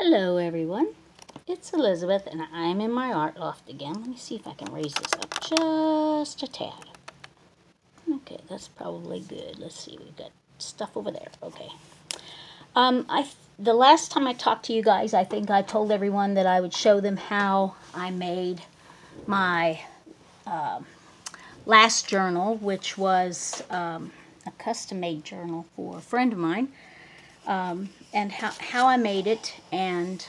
Hello everyone, it's Elizabeth and I'm in my art loft again. Let me see if I can raise this up just a tad. Okay, that's probably good. Let's see, we've got stuff over there. Okay. The last time I talked to you guys, I think I told everyone that I would show them how I made my last journal, which was a custom-made journal for a friend of mine. And how I made it and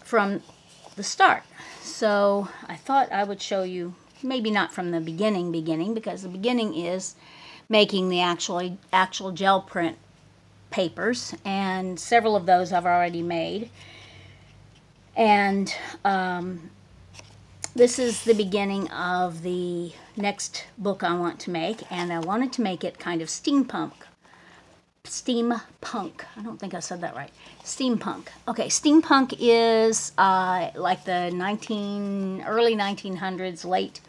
from the start. So I thought I would show you, maybe not from the beginning, because the beginning is making the actual gel print papers, and several of those I've already made. And this is the beginning of the next book I want to make, and I wanted to make it kind of steampunk. I don't think I said that right. Steampunk. Okay, steampunk is like the early 1900s, late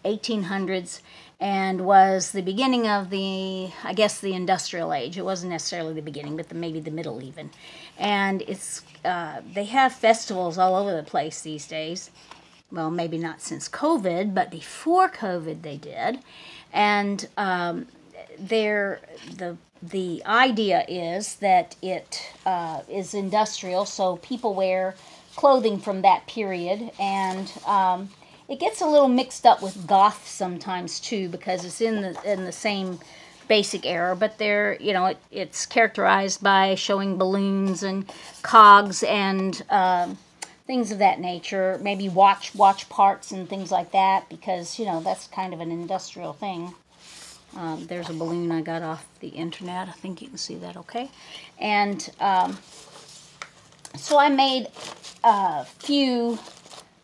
1800s, and was the beginning of the, I guess, the industrial age. It wasn't necessarily the beginning, but maybe the middle even. And it's they have festivals all over the place these days. Well, maybe not since COVID, but before COVID they did. And the idea is that it is industrial, so people wear clothing from that period, and it gets a little mixed up with goth sometimes too, because it's in the same basic era. But it's characterized by showing balloons and cogs and things of that nature, maybe watch parts and things like that, because that's kind of an industrial thing. There's a balloon I got off the internet. I think you can see that okay. And so I made a few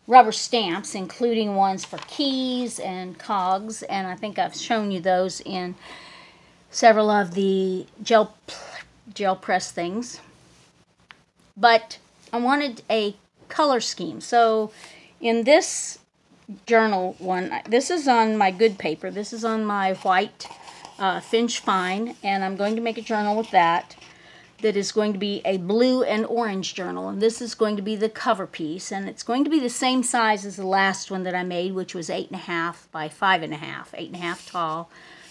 rubber stamps, including ones for keys and cogs, and I think I've shown you those in several of the gel press things. But I wanted a color scheme. So in this journal one, this is on my good paper. This is on my white Finch Fine, and I'm going to make a journal with that is going to be a blue and orange journal, and this is going to be the cover piece, and it's going to be the same size as the last one that I made, which was 8.5 by 5.5, 8.5 tall,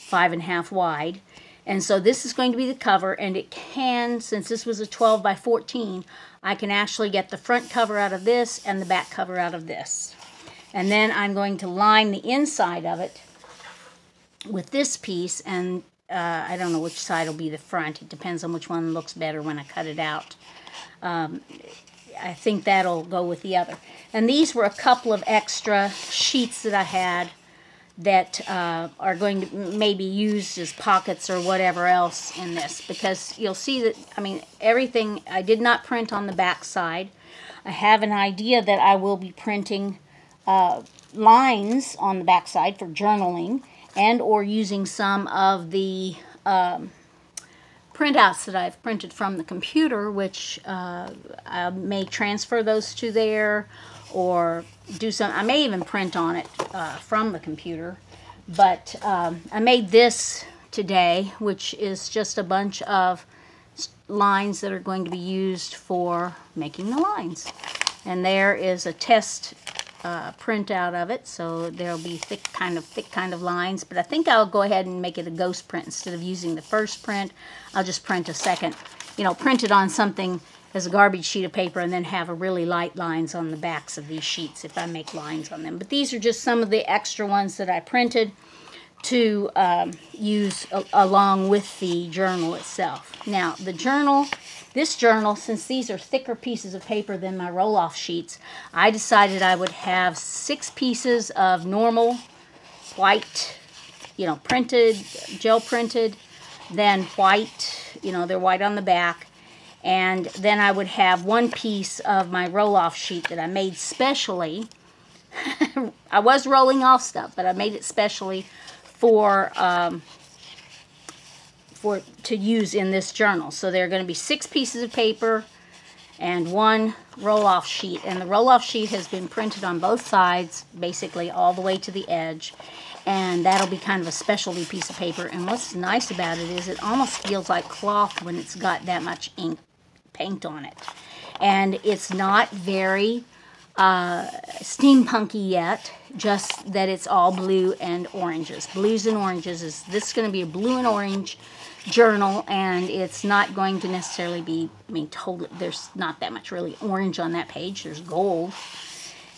5.5 wide. And so this is going to be the cover, and it can, since this was a 12 by 14, I can actually get the front cover out of this and the back cover out of this. And then I'm going to line the inside of it with this piece, and I don't know which side will be the front. It depends on which one looks better when I cut it out. I think that'll go with the other. And these were a couple of extra sheets that I had that are going to maybe used as pockets or whatever else in this, because you'll see that, everything I did not print on the back side. I have an idea that I will be printing lines on the back side for journaling, and or using some of the printouts that I've printed from the computer, which I may transfer those to there, or do some. I may even print on it from the computer. But I made this today, which is just a bunch of lines that are going to be used for making the lines. And there is a test printout of it, so there'll be thick kind of lines. But I think I'll go ahead and make it a ghost print. Instead of using the first print, I'll just print a second, print it on something as a garbage sheet of paper, and then have a really light lines on the backs of these sheets if I make lines on them. But these are just some of the extra ones that I printed to use along with the journal itself. Now, this journal, since these are thicker pieces of paper than my roll-off sheets, I decided I would have 6 pieces of normal white, printed, gel printed, then white, they're white on the back, and then I would have 1 piece of my roll-off sheet that I made specially. I was rolling off stuff, but I made it specially to use in this journal. So there are going to be 6 pieces of paper and 1 roll-off sheet, and the roll-off sheet has been printed on both sides, basically all the way to the edge, and that'll be kind of a specialty piece of paper. And what's nice about it is it almost feels like cloth when it's got that much ink paint on it. And it's not very steampunky yet, just that it's all blue and oranges. Blues and oranges. This is going to be a blue and orange journal, and it's not going to necessarily be, I mean, totally, there's not that much really orange on that page. There's gold.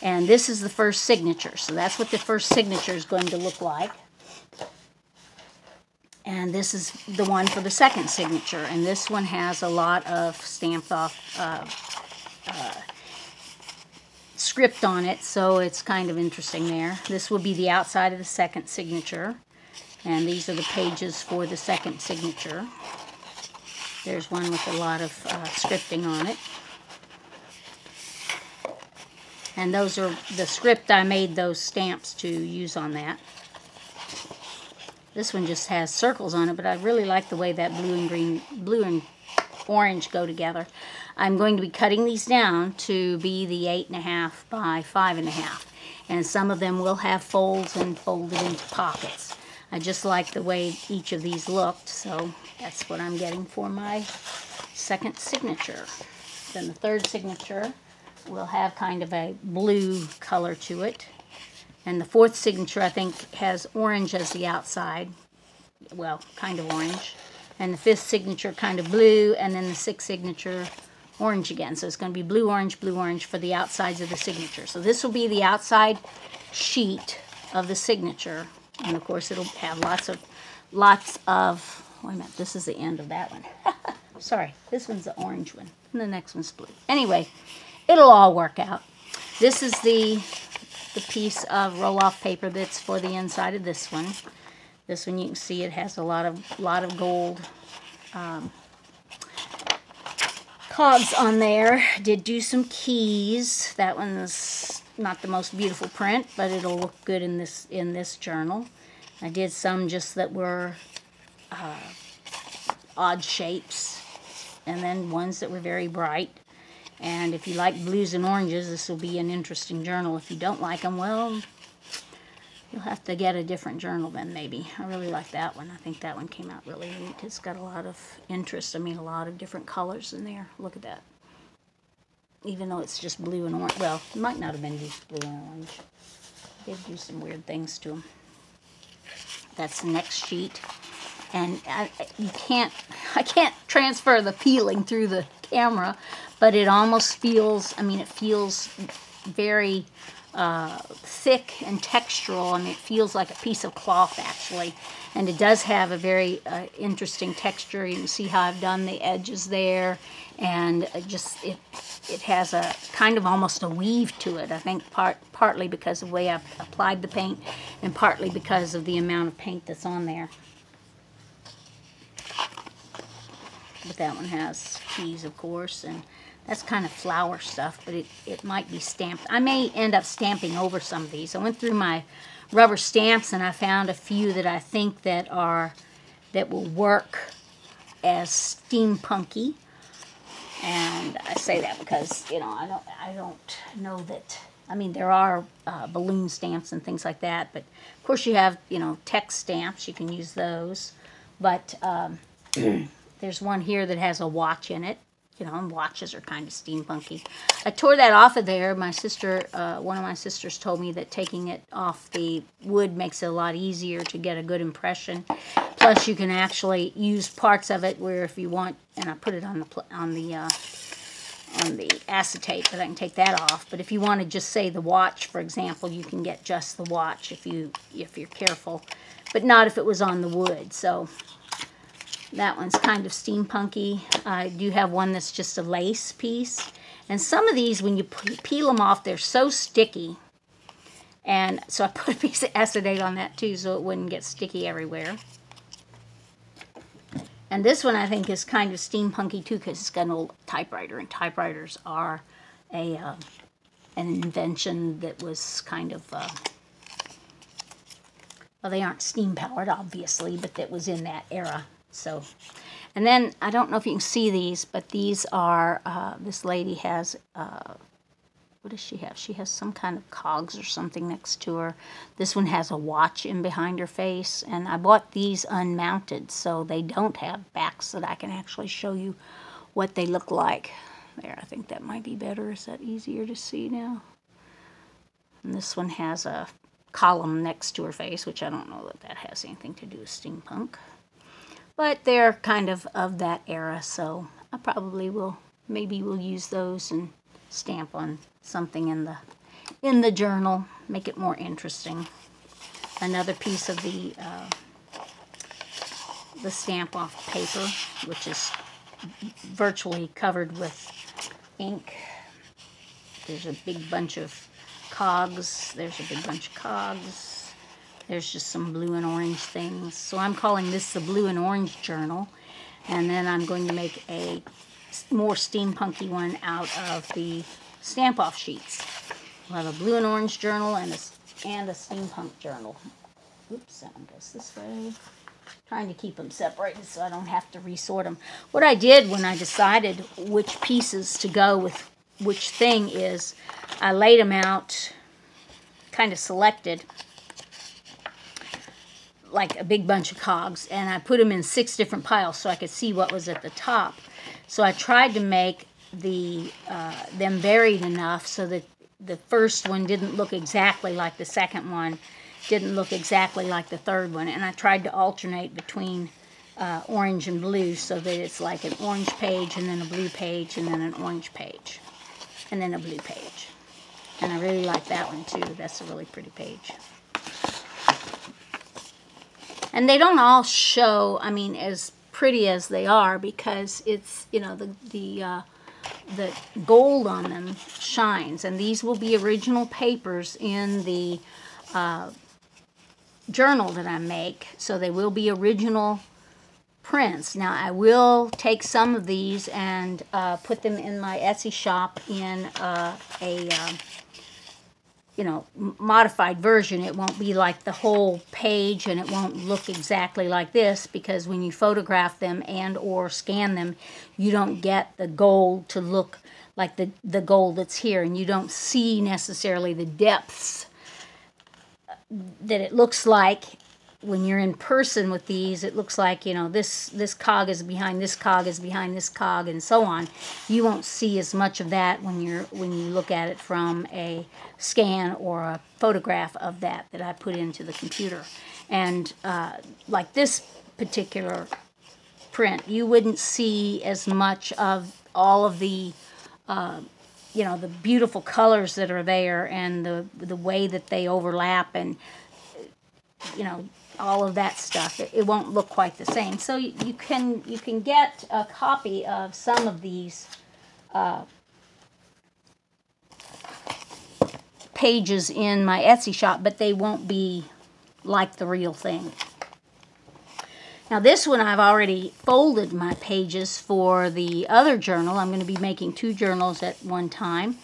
And this is the first signature. So that's what the first signature is going to look like. And this is the one for the second signature. And this one has a lot of stamped off script on it, so it's kind of interesting there. This will be the outside of the second signature. And these are the pages for the second signature. There's one with a lot of scripting on it. And those are the script I made those stamps to use on that. This one just has circles on it, but I really like the way that blue and orange go together. I'm going to be cutting these down to be the 8.5 by 5.5. And some of them will have folds and folded into pockets. I just like the way each of these looked, so that's what I'm getting for my second signature. Then the third signature will have kind of a blue color to it. And the fourth signature, I think, has orange as the outside. Well, kind of orange. And the fifth signature, kind of blue. And then the sixth signature, orange again. So it's going to be blue, orange for the outsides of the signature. So this will be the outside sheet of the signature. And, of course, it'll have lots of, wait a minute, this is the end of that one. Sorry, this one's the orange one. And the next one's blue. Anyway, it'll all work out. This is the piece of roll-off paper that's for the inside of this one. This one, you can see it has a lot of gold cogs on there. Did do some keys. That one's not the most beautiful print, but it'll look good in this journal. I did some just that were odd shapes, and then ones that were very bright. And if you like blues and oranges, this will be an interesting journal. If you don't like them, well, you'll have to get a different journal then, maybe. I really like that one. I think that one came out really neat. It's got a lot of interest. I mean, a lot of different colors in there. Look at that. Even though it's just blue and orange. Well, it might not have been just blue and orange. They do some weird things to them. That's the next sheet. And I can't transfer the peeling through the camera, but it almost feels, I mean, it feels very thick and textural. I mean, it feels like a piece of cloth, actually. And it does have a very interesting texture. You can see how I've done the edges there. And it has a kind of almost a weave to it, I think, partly because of the way I've applied the paint and partly because of the amount of paint that's on there. But that one has keys, of course, and that's kind of flower stuff, but it might be stamped. I may end up stamping over some of these. I went through my rubber stamps and I found a few that I think that will work as steampunky. And I say that because, you know, I don't know that, I mean, there are balloon stamps and things like that, but of course you have, you know, text stamps, you can use those, but there's one here that has a watch in it, you know, and watches are kind of steampunky. I tore that off of there. My sister, one of my sisters told me that taking it off the wood makes it a lot easier to get a good impression. Plus, you can actually use parts of it where if you want, and I put it on the acetate, but I can take that off. But if you want to just say the watch, for example, you can get just the watch if you're careful, but not if it was on the wood. So that one's kind of steampunky. I do have one that's just a lace piece. And some of these, when you peel them off, they're so sticky. And so I put a piece of acetate on that too so it wouldn't get sticky everywhere. And this one I think is kind of steampunky too because it's got an old typewriter. And typewriters are an invention that was kind of, well, they aren't steam powered obviously, but that was in that era. So, and then, I don't know if you can see these, but these are, this lady has, what does she have? She has some kind of cogs or something next to her. This one has a watch in behind her face, and I bought these unmounted, so they don't have backs that I can actually show you what they look like. There, I think that might be better. Is that easier to see now? And this one has a column next to her face, which I don't know that that has anything to do with steampunk. But they're kind of that era, so I probably will, maybe we'll use those and stamp on something in the journal, make it more interesting. Another piece of the stamp off paper, which is virtually covered with ink. There's a big bunch of cogs. There's a big bunch of cogs. There's just some blue and orange things. So I'm calling this the blue and orange journal. And then I'm going to make a more steampunky one out of the stamp off sheets. We'll have a blue and orange journal and a steampunk journal. Oops, that one goes this way. Trying to keep them separated so I don't have to resort them. What I did when I decided which pieces to go with which thing is I laid them out, kind of selected like a big bunch of cogs, and I put them in 6 different piles so I could see what was at the top. So I tried to make them varied enough so that the first one didn't look exactly like the second one, didn't look exactly like the third one, and I tried to alternate between orange and blue so that it's like an orange page and then a blue page and then an orange page and then a blue page. And I really like that one too. That's a really pretty page. And they don't all show, I mean, as pretty as they are because it's, you know, the gold on them shines. And these will be original papers in the journal that I make, so they will be original prints. Now I will take some of these and put them in my Etsy shop in you know, modified version. It won't be like the whole page and it won't look exactly like this because when you photograph them and or scan them, you don't get the gold to look like the gold that's here, and you don't see necessarily the depths that it looks like when you're in person with these. It looks like, you know, this cog is behind this cog is behind this cog and so on. You won't see as much of that when you look at it from a scan or a photograph of that I put into the computer. And like this particular print, you wouldn't see as much of all of the you know, the beautiful colors that are there and the way that they overlap and, you know, all of that stuff. It won't look quite the same. So you can get a copy of some of these pages in my Etsy shop, but they won't be like the real thing. Now this one I've already folded my pages for the other journal. I'm going to be making 2 journals at one time.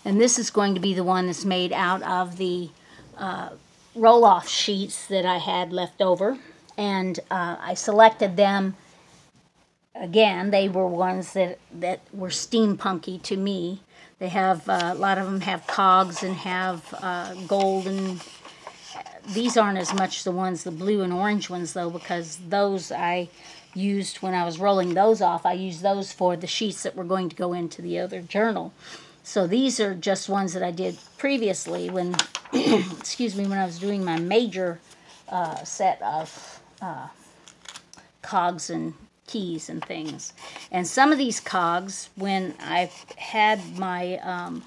And this is going to be the one that's made out of the roll-off sheets that I had left over. And I selected them. Again, they were ones that were steampunky to me. They have, a lot of them have cogs and have gold, and these aren't as much the ones, the blue and orange ones though, because those I used when I was rolling those off. I used those for the sheets that were going to go into the other journal. So these are just ones that I did previously when, excuse me, when I was doing my major set of cogs and keys and things. And some of these cogs, when I had my,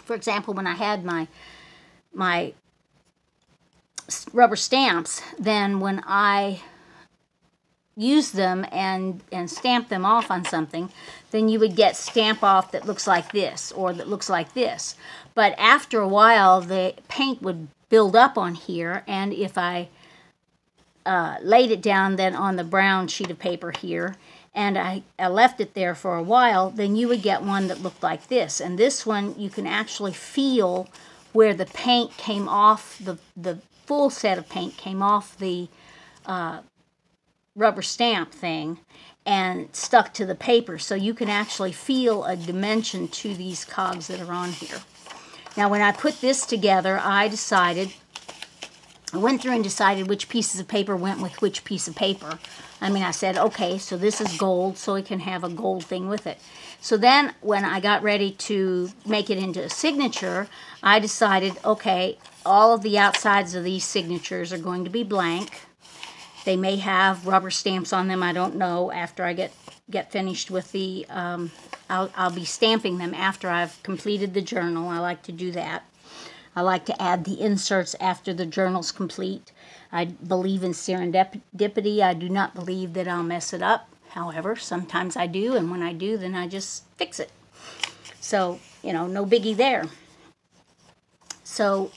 for example, when I had my rubber stamps, then when I use them and stamp them off on something, then you would get stamp off that looks like this or that looks like this. But after a while, the paint would build up on here, and if I laid it down then on the brown sheet of paper here, and I left it there for a while, then you would get one that looked like this. And this one, you can actually feel where the paint came off, the full set of paint came off the rubber stamp thing and stuck to the paper. So you can actually feel a dimension to these cogs that are on here. Now when I put this together, I decided I went through and decided which pieces of paper went with which piece of paper. I mean, I said, okay, so this is gold, so it can have a gold thing with it. So then when I got ready to make it into a signature, I decided, okay, all of the outsides of these signatures are going to be blank. They may have rubber stamps on them, I don't know. After I get finished with the, I'll be stamping them after I've completed the journal. I like to do that. I like to add the inserts after the journal's complete. I believe in serendipity. I do not believe that I'll mess it up. However, sometimes I do, and when I do, then I just fix it. So, you know, no biggie there. So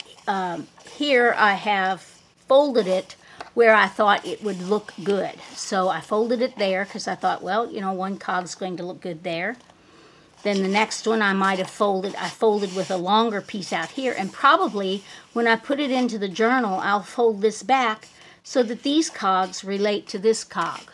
here I have folded it where I thought it would look good. So I folded it there because I thought, well, you know, one cog's going to look good there. Then the next one I might have folded, I folded with a longer piece out here, and probably when I put it into the journal, I'll fold this back so that these cogs relate to this cog.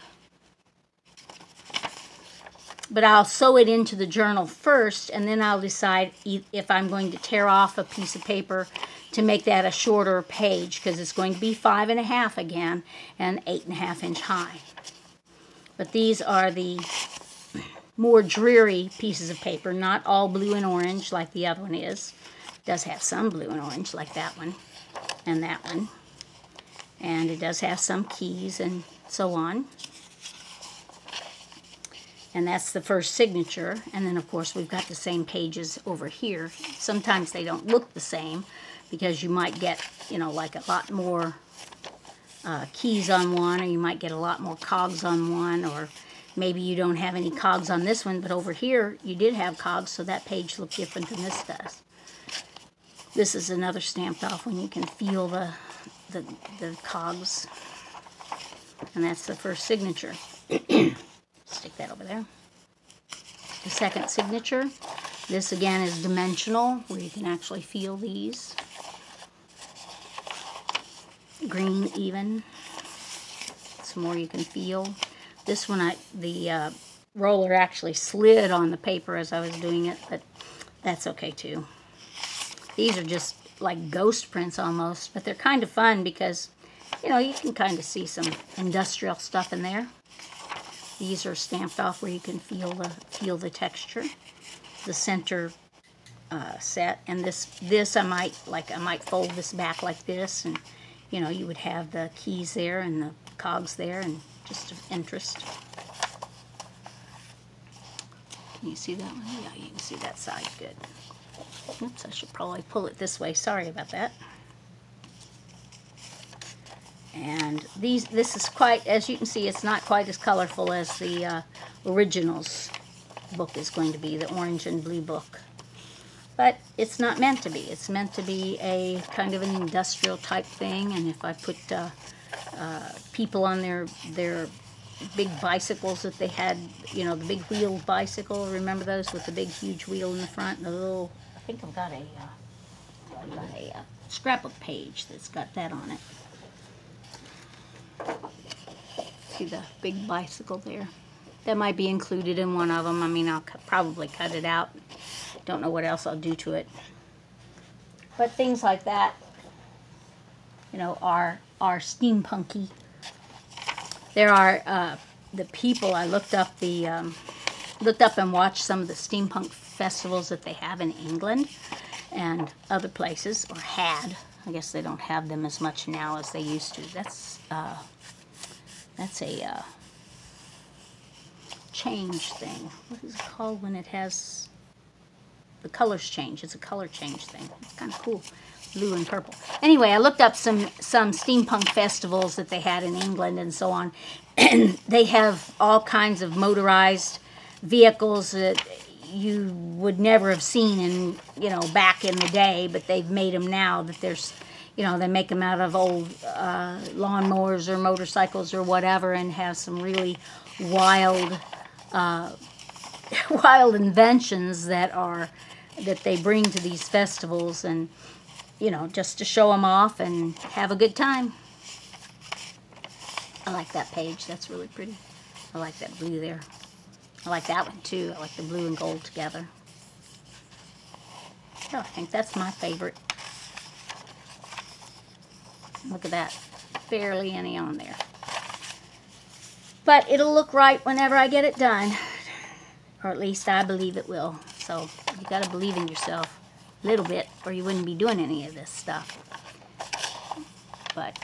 But I'll sew it into the journal first, and then I'll decide if I'm going to tear off a piece of paper to make that a shorter page, because it's going to be 5.5 again, and 8.5 inch high. But these are the more dreary pieces of paper, not all blue and orange like the other one is. It does have some blue and orange like that one and that one. And it does have some keys and so on. And that's the first signature. And then, of course, we've got the same pages over here. Sometimes they don't look the same because you might get, you know, like a lot more keys on one, or you might get a lot more cogs on one, or maybe you don't have any cogs on this one, but over here you did have cogs, so that page looked different than this does. This is another stamped off one. You can feel the cogs. And that's the first signature. Stick that over there. The second signature. This again is dimensional, where you can actually feel these. Green even. Some more you can feel. This one, the roller actually slid on the paper as I was doing it, but that's okay too. These are just like ghost prints almost, but they're kind of fun because, you know, you can kind of see some industrial stuff in there. These are stamped off where you can feel the texture. The center set, and this I might fold this back like this, and you know, you would have the keys there and the cogs there, and just of interest. Can you see that one? Yeah, you can see that side good. Oops, I should probably pull it this way. Sorry about that. And this is quite, as you can see, it's not quite as colorful as the originals book is going to be, the orange and blue book. But it's not meant to be. It's meant to be a kind of an industrial type thing, and if I put people on their big bicycles that they had, you know, the big wheeled bicycle, remember those with the big huge wheel in the front, and the little, I think I've got a scrapbook page that's got that on it. See the big bicycle there? That might be included in one of them. I mean, I'll probably cut it out. Don't know what else I'll do to it. But things like that, you know, are steampunky. There are the people. I looked up and watched some of the steampunk festivals that they have in England and other places, or had. I guess they don't have them as much now as they used to. That's a change thing. What is it called when it has the colors change? It's a color change thing. It's kind of cool. Blue and purple. Anyway, I looked up some steampunk festivals that they had in England and so on. And they have all kinds of motorized vehicles that you would never have seen in, you know, back in the day, but they've made them now that there's, you know, they make them out of old lawnmowers or motorcycles or whatever, and have some really wild wild inventions that they bring to these festivals, and you know, just to show them off and have a good time. I like that page. That's really pretty. I like that blue there. I like that one too. I like the blue and gold together. So I think that's my favorite. Look at that. Barely any on there. But it'll look right whenever I get it done. Or at least I believe it will. So you got to believe in yourself a little bit, or you wouldn't be doing any of this stuff. But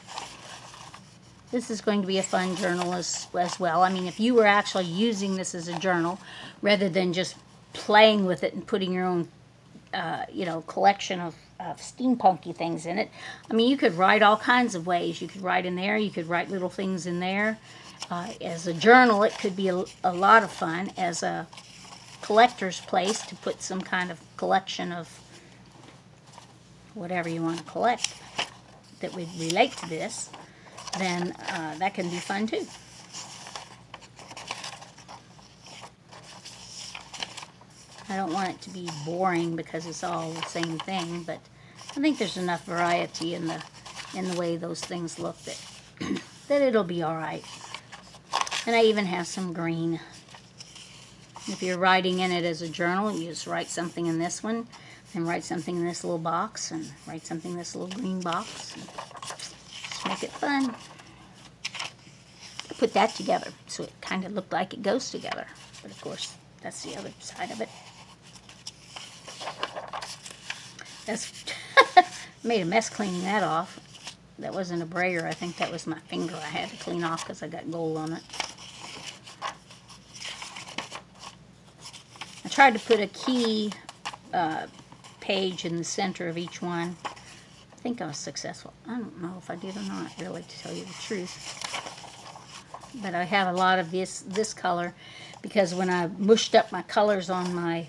this is going to be a fun journal as well. I mean, if you were actually using this as a journal, rather than just playing with it and putting your own, you know, collection of steampunky things in it. I mean, you could write all kinds of ways. You could write in there. You could write little things in there. As a journal, it could be a lot of fun. As a collector's place to put some kind of collection of whatever you want to collect that would relate to this, then that can be fun too. I don't want it to be boring because it's all the same thing, but I think there's enough variety in the way those things look that that it'll be all right. And I even have some green. If you're writing in it as a journal, you just write something in this one, and write something in this little box, and write something in this little green box. And just make it fun. Put that together so it kind of looked like it goes together. But of course, that's the other side of it. That's made a mess cleaning that off. That wasn't a brayer. I think that was my finger I had to clean off because I got gold on it. I tried to put a key page in the center of each one. I think I was successful. I don't know if I did or not, really, to tell you the truth. But I have a lot of this color because when I mushed up my colors on my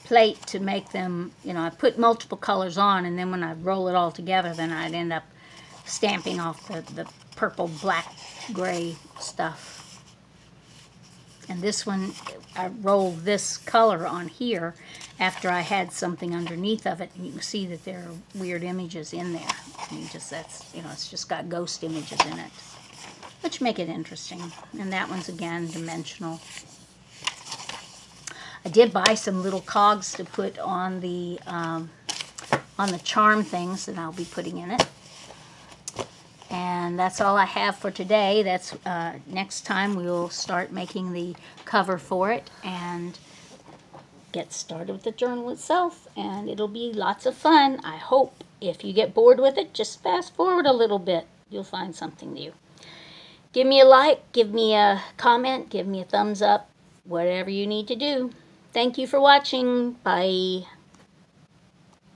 plate to make them, you know, I put multiple colors on, and then when I roll it all together, then I'd end up stamping off the purple, black, gray stuff. And this one, I rolled this color on here after I had something underneath of it, and you can see that there are weird images in there. I mean, that's, you know, it's just got ghost images in it, which make it interesting. And that one's, again, dimensional. I did buy some little cogs to put on the charm things that I'll be putting in it. And that's all I have for today. That's next time we will start making the cover for it and get started with the journal itself. And it'll be lots of fun, I hope. If you get bored with it, just fast forward a little bit. You'll find something new. Give me a like, give me a comment, give me a thumbs up, whatever you need to do. Thank you for watching. Bye.